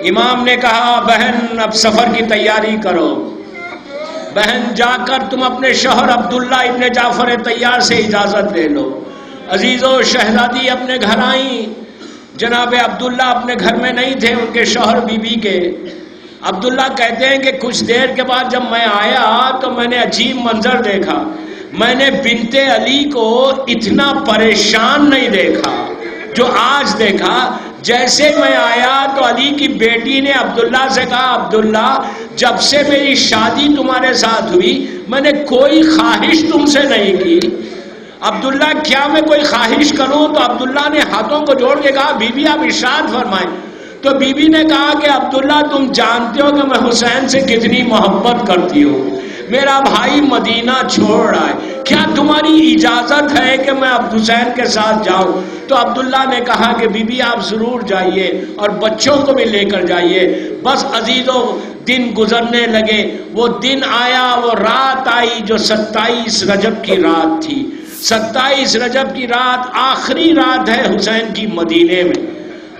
امام نے کہا بہن اب سفر کی تیاری کرو، بہن جا کر تم اپنے شوہر عبداللہ ابن جعفر طیار سے اجازت لے لو۔ عزیزو شہزادی اپنے گھر آئیں، جناب عبداللہ اپنے گھر میں نہیں تھے، ان کے شوہر بی بی کے۔ عبداللہ کہتے ہیں کہ کچھ دیر کے بعد جب میں آیا تو میں نے عجیب منظر دیکھا، میں نے بنت علی کو اتنا پریشان نہیں دیکھا جو آج دیکھا۔ جیسے میں آیا تو علی کی بیٹی نے عبداللہ سے کہا عبداللہ جب سے میری شادی تمہارے ساتھ ہوئی میں نے کوئی خواہش تم سے نہیں کی۔ عبداللہ کیا میں کوئی خواہش کروں؟ تو عبداللہ نے ہاتھوں کو جوڑ کے کہا بی بی آپ ارشاد فرمائیں۔ تو بی بی نے کہا کہ عبداللہ تم جانتے ہو کہ میں حسین سے کتنی محبت کرتی ہوں، میرا بھائی مدینہ چھوڑ رہا ہے، کیا تمہاری اجازت ہے کہ میں اب حسین کے ساتھ جاؤں؟ تو عبداللہ نے کہا کہ بی بی آپ ضرور جائیے اور بچوں کو بھی لے کر جائیے۔ بس عزیزوں دن گزرنے لگے، وہ دن آیا، وہ رات آئی جو 27 رجب کی رات تھی۔ 27 رجب کی رات آخری رات ہے حسین کی مدینے میں۔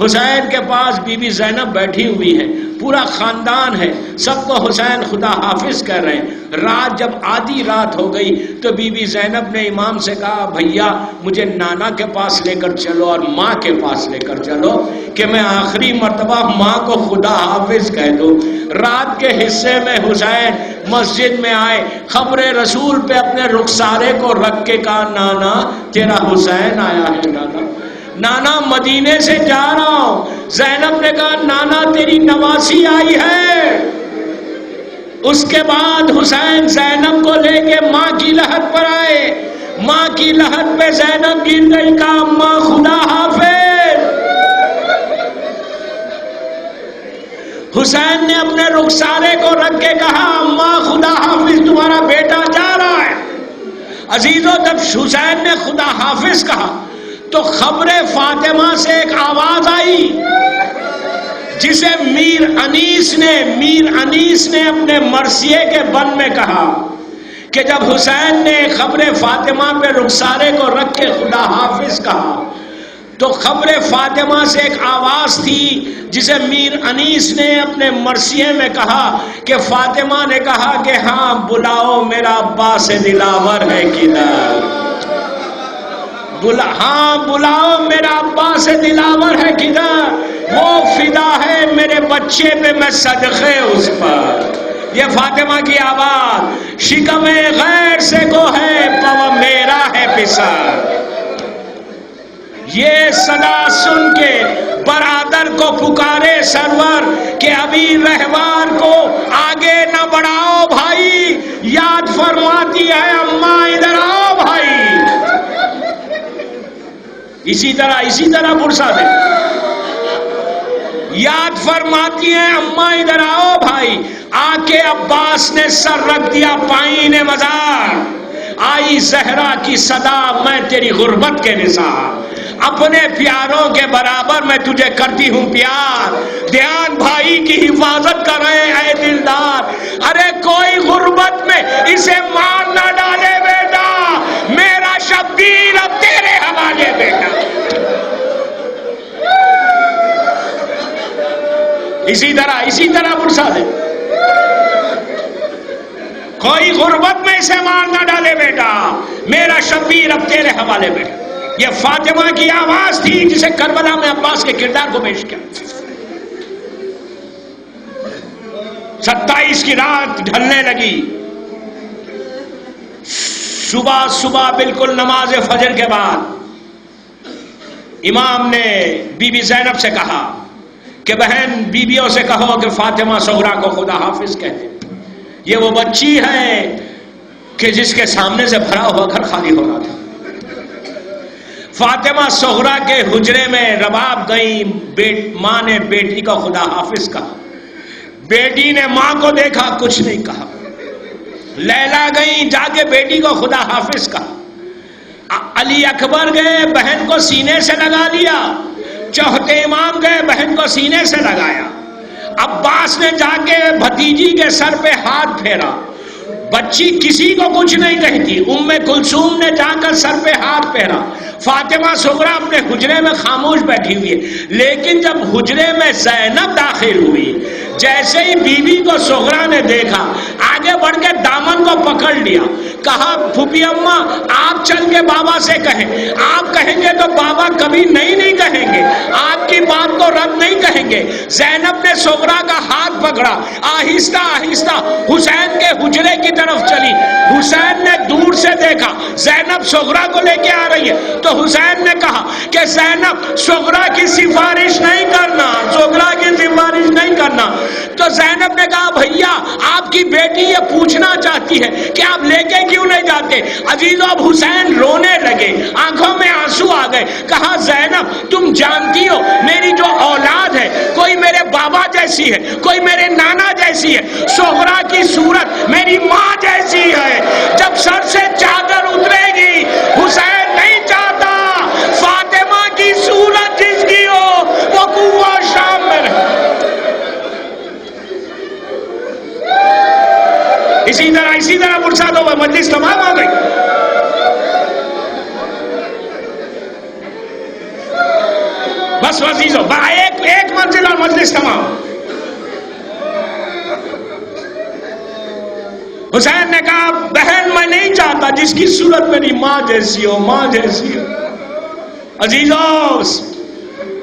حسین کے پاس بی بی زینب بیٹھی ہوئی ہے، پورا خاندان ہے، سب کو حسین خدا حافظ کر رہے ہیں۔ رات جب آدھی رات ہو گئی تو بی بی زینب نے امام سے کہا بھیا مجھے نانا کے پاس لے کر چلو اور ماں کے پاس لے کر چلو کہ میں آخری مرتبہ ماں کو خدا حافظ کہہ دوں۔ رات کے حصے میں حسین مسجد میں آئے، خبر رسول پہ اپنے رخسارے کو رکھ کے کہا نانا تیرا حسین آیا ہے، نانا مدینے سے جا رہا ہوں۔ زینب نے کہا نانا تیری نواسی آئی ہے۔ اس کے بعد حسین زینب کو لے کے ماں کی لحد پر آئے، ماں کی لحد پہ زینب گر گئی، کہا ماں خدا حافظ۔ حسین نے اپنے رخسارے کو رکھ کے کہا ماں خدا حافظ تمہارا بیٹا جا رہا ہے۔ عزیزو جب حسین نے خدا حافظ کہا تو خبر فاطمہ سے ایک آواز آئی جسے میر انیس نے اپنے مرثیے کے بن میں کہا کہ جب حسین نے خبر فاطمہ پہ رخسارے کو رکھ کے خدا حافظ کہا تو خبر فاطمہ سے ایک آواز تھی جسے میر انیس نے اپنے مرثیے میں کہا کہ فاطمہ نے کہا کہ ہاں بلاؤ میرا عباس دلاور ہے کدھر، ہاں بلاؤ میرا عباس دلاور ہے کدھر، وہ فدا ہے میرے بچے پہ میں صدقے اس پر۔ یہ فاطمہ کی آواز، شکم غیر سے کو ہے پو میرا ہے پسر۔ یہ صدا سن کے برادر کو پکارے سرور کہ ابھی رہوار کو آگے نہ بڑھاؤ بھائی، یاد فرماتی ہے اماں ادھر آؤ بھائی۔ اسی طرح پرسا دے یاد فرماتی ہیں اماں ادھر آؤ بھائی۔ آ کے عباس نے سر رکھ دیا پائین مزار، آئی زہرا کی صدا میں تیری غربت کے نثار، اپنے پیاروں کے برابر میں تجھے کرتی ہوں پیار، دھیان بھائی کی حفاظت کر رہے اے دلدار، ارے کوئی غربت میں اسے مار نہ ڈالے بیٹا، میرا شبیر اب تیرے حوالے بیٹا۔ اسی طرح پرسا دے کوئی غربت میں اسے مار نہ ڈالے بیٹا، میرا شبیر اب تیرے حوالے بیٹا۔ یہ فاطمہ کی آواز تھی جسے کربلا میں عباس کے کردار کو پیش کیا۔ 27 کی رات ڈھلنے لگی، صبح بالکل نماز فجر کے بعد امام نے بی بی زینب سے کہا کہ بہن بیویوں سے کہو کہ فاطمہ صغرا کو خدا حافظ کہتے، یہ وہ بچی ہے کہ جس کے سامنے سے بھرا ہوا گھر خالی ہو رہا تھا۔ فاطمہ صغرا کے حجرے میں رباب گئی، ماں نے بیٹی کو خدا حافظ کہا، بیٹی نے ماں کو دیکھا کچھ نہیں کہا۔ لیلا گئی، جا کے بیٹی کو خدا حافظ کہا۔ علی اکبر گئے، بہن کو سینے سے لگا لیا۔ چوتھے امام گئے، بہن کو سینے سے لگایا۔ عباس نے جا کے بھتیجی کے سر پہ ہاتھ پھیرا، بچی کسی کو کچھ نہیں کہتی۔ ام کلثوم نے جا کر سر پہ ہاتھ پھیرا، فاطمہ صغرا اپنے حجرے میں خاموش بیٹھی ہوئی ہے، لیکن جب حجرے میں زینب داخل ہوئی، جیسے ہی بیوی کو صغرا نے دیکھا، آگے بڑھ کے دامن کو پکڑ لیا، کہا پھوپھی اماں آپ چل کے بابا سے کہیں، آپ کہیں گے تو بابا کبھی نہیں کہیں گے، آپ کی بات کو رد نہیں کہیں گے۔ زینب نے صغرا کا ہاتھ پکڑا، آہستہ آہستہ حسین کے حجرے کی طرف چلی۔ حسین نے دور سے دیکھا زینب صغرا کو لے کے آ رہی ہے، تو حسین نے کہا کہ زینب صغرا کی سفارش نہیں کرنا، صغرا کی سفارش نہیں کرنا۔ تو زینب نے کہا بھیا آپ کی بیٹی یہ پوچھنا چاہتی ہے کہ آپ لے کے کیوں نہیں جاتے؟ عزیزو اب حسین رونے لگے، آنکھوں میں آنسو آ گئے۔ کہا زینب تم جانتی ہو میری جو اولاد ہے کوئی میرے بابا جیسی ہے، کوئی میرے نانا جیسی ہے، صغرا کی صورت میری ماں جیسی ہے۔ جب سر سے چادر اترے گی حسین نہیں چاہتا فاطمہ کی صورت جس کی ہو وہ کوہ شام میں رہے۔ اسی طرح مرشد ہو مجلس تمام ہو گئی۔ بس عزیزو ایک منزل اور مجلس تمام۔ حسین نے کہا بہن میں نہیں چاہتا جس کی صورت میری ماں جیسی ہو، ماں جیسی ہو۔ عزیزو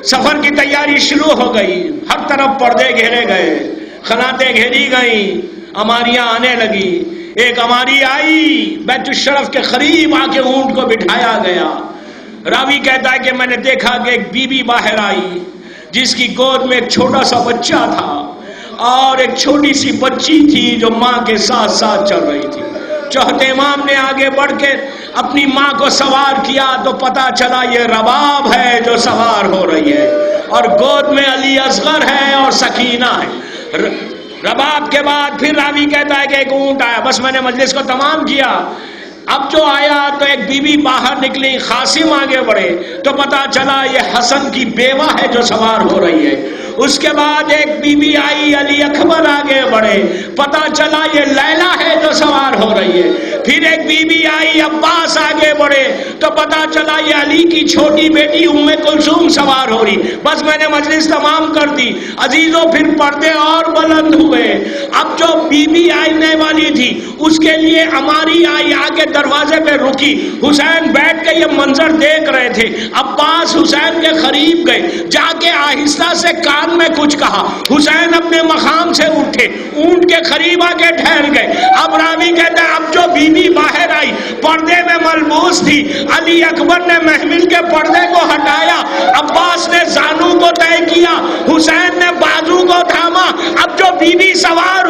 سفر کی تیاری شروع ہو گئی، ہر طرف پردے گھیرے گئے، خناتیں گھیری گئیں، اماریاں آنے لگی۔ ایک اماری آئی، بیت الشرف کے قریب آ کے اونٹ کو بٹھایا گیا۔ راوی کہتا ہے کہ میں نے دیکھا کہ ایک بی بی باہر آئی جس کی گود میں ایک چھوٹا سا بچہ تھا اور ایک چھوٹی سی بچی تھی جو ماں کے ساتھ ساتھ چل رہی تھی۔ چوتھے امام نے آگے بڑھ کے اپنی ماں کو سوار کیا تو پتا چلا یہ رباب ہے جو سوار ہو رہی ہے، اور گود میں علی اصغر ہے اور سکینہ ہے۔ رباب کے بعد پھر راوی کہتا ہے کہ ایک اونٹ آیا۔ بس میں نے مجلس کو تمام کیا۔ اب جو آیا تو ایک بی بی باہر نکلی، قاسم آگے بڑھے تو پتا چلا یہ حسن کی بیوہ ہے جو سوار ہو رہی ہے۔ اس کے بعد ایک بی بی آئی، علی اکبر آگے بڑھے، پتا چلا یہ لیلا ہے جو سوار ہو رہی ہے۔ پھر ایک بی بی آئی، عباس آگے بڑھے تو پتا چلا یہ علی کی چھوٹی بیٹی ام کلثوم سوار ہو رہی۔ بس میں نے مجلس تمام کر دی۔ عزیزوں پھر پردے اور بلند ہوئے۔ اب جو بی بی آنے والی تھی اس کے لیے اماری آئی، آگے دروازے پہ رکی۔ حسین بیٹھ کے یہ منظر دیکھ رہے تھے۔ عباس حسین کے قریب گئے، جا کے آہستہ سے کان میں کچھ کہا۔ حسین اپنے مقام سے اٹھے، اونٹ کے قریب آ کے ٹھہر گئے۔ اب راوی کہتا ہے اب جو بی بی باہر آئی پردے میں ملبوس تھی، علی اکبر نے محمل کے پردے کو ہٹایا، عباس نے زانو کو طے کیا، حسین نے بازو کو تھاما۔ اب جو بی بی سوار